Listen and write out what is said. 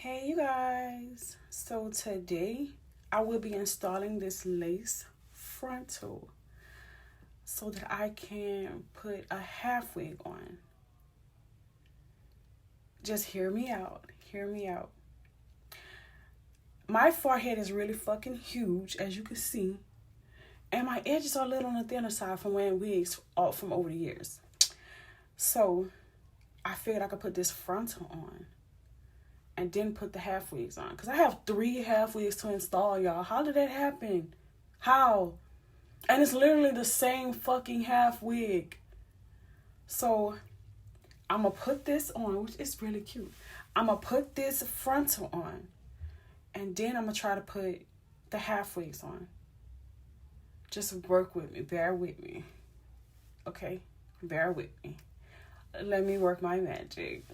Hey you guys, so today I will be installing this lace frontal so that I can put a half wig on. Just hear me out, My forehead is really fucking huge, as you can see, and my edges are a little on the thinner side from wearing wigs from over the years. So I figured I could put this frontal on and then put the half wigs on. Because I have 3 half wigs to install, y'all. How did that happen? How? And it's literally the same fucking half wig. So I'm going to put this on, which is really cute. I'm going to put this frontal on. And then I'm going to try to put the half wigs on. Just work with me. Bear with me. Okay? Bear with me. Let me work my magic.